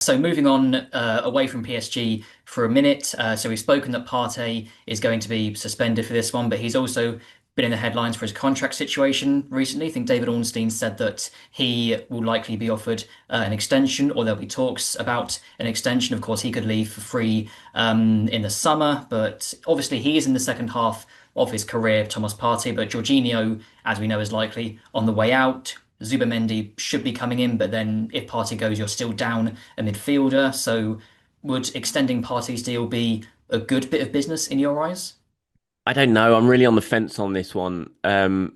So moving on away from PSG for a minute. So we've spoken that Partey is going to be suspended for this one, but he's also been in the headlines for his contract situation recently. I think David Ornstein said that he will likely be offered an extension, or there'll be talks about an extension. Of course, he could leave for free in the summer, but obviously he is in the second half of his career, Thomas Partey. But Jorginho, as we know, is likely on the way out. Zubimendi should be coming in, but then if Partey goes, you're still down a midfielder. So would extending Partey's deal be a good bit of business in your eyes? I don't know. I'm really on the fence on this one. From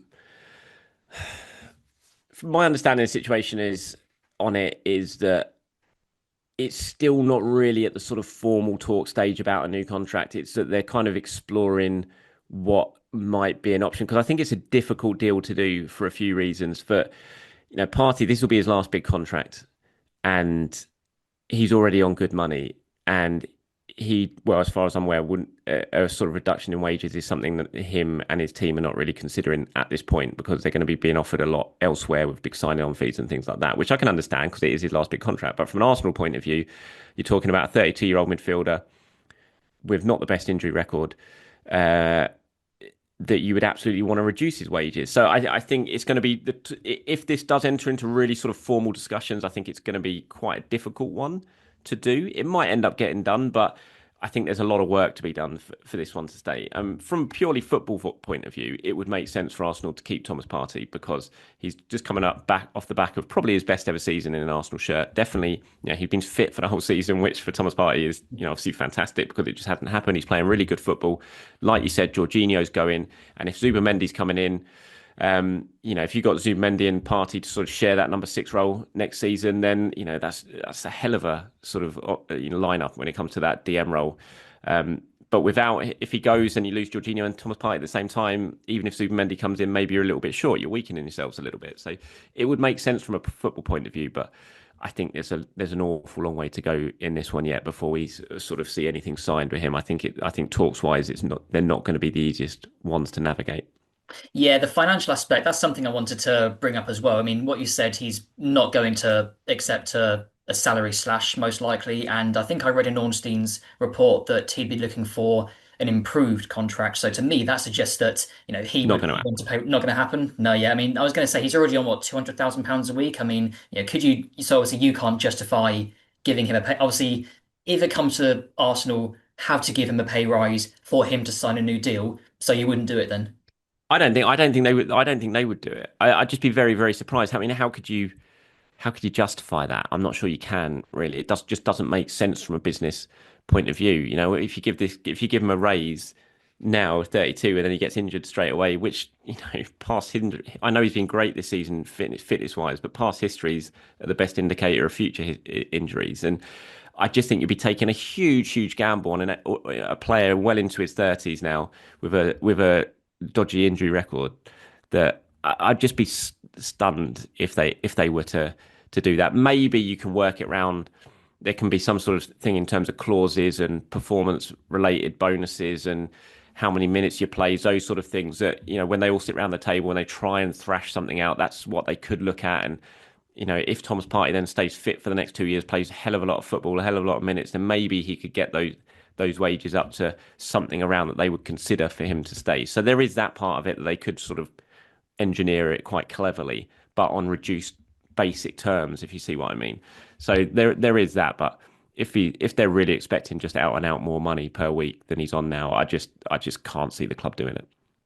my understanding, the situation is on it is that it's still not really at the sort of formal talk stage about a new contract. It's that they're kind of exploring what might be an option because I think it's a difficult deal to do for a few reasons. For Partey, this will be his last big contract, and he's already on good money, and well, as far as I'm aware, wouldn't a sort of reduction in wages is something that him and his team are not really considering at this point because they're going to be being offered a lot elsewhere with big signing on fees and things like that, which I can understand because it is his last big contract. But from an Arsenal point of view, you're talking about a 32-year-old midfielder with not the best injury record. That you would absolutely want to reduce his wages. So I think it's going to be if this does enter into really sort of formal discussions, I think it's going to be quite a difficult one to do. It might end up getting done, but I think there's a lot of work to be done for this one to stay. From a purely football point of view, it would make sense for Arsenal to keep Thomas Partey because he's just coming up back off the back of probably his best ever season in an Arsenal shirt. Definitely, he's been fit for the whole season, which for Thomas Partey is, obviously fantastic because it just hadn't happened. He's playing really good football. Like you said, Jorginho's going, and if Zubimendi's coming in, if you've got Zubimendi and Partey to sort of share that number 6 role next season, then that's a hell of a sort of lineup when it comes to that DM role. But if he goes and you lose Jorginho and Thomas Partey at the same time, even if Zubimendi comes in, maybe you're a little bit short. You're weakening yourselves a little bit. So it would make sense from a football point of view, but I think there's an awful long way to go in this one yet before we sort of see anything signed with him. I think talks wise, they're not going to be the easiest ones to navigate. Yeah, the financial aspect, that's something I wanted to bring up as well. I mean, what you said, he's not going to accept a salary slash, most likely. And I think I read in Ornstein's report that he'd be looking for an improved contract. So to me, that suggests that, he Not would going to want happen. to pay. Not going to happen. No, yeah. I mean, I was going to say he's already on what, £200,000 a week. I mean, so obviously you can't justify giving him a pay. Obviously, if it comes to Arsenal, have to give him a pay rise for him to sign a new deal. So you wouldn't do it then. I don't think they would. I don't think they would do it. I'd just be very, very surprised. I mean, how could you justify that? I'm not sure you can really. Just doesn't make sense from a business point of view. If you give him a raise now, 32, and then he gets injured straight away, which I know he's been great this season, fitness wise, but past histories are the best indicator of future injuries. And I just think you'd be taking a huge, huge gamble on a player well into his 30s now with a dodgy injury record that I'd just be stunned if they were to do that. Maybe you can work it around. There can be some sort of thing in terms of clauses and performance related bonuses and how many minutes you play, those sort of things that, when they all sit around the table and they try and thrash something out, that's what they could look at. And, if Thomas Partey then stays fit for the next 2 years, plays a hell of a lot of football, a hell of a lot of minutes, then maybe he could get those wages up to something around that they would consider for him to stay. So there is that part of it that they could sort of engineer it quite cleverly, but on reduced basic terms, if you see what I mean. So there is that, but if they're really expecting just out and out more money per week than he's on now, I just can't see the club doing it.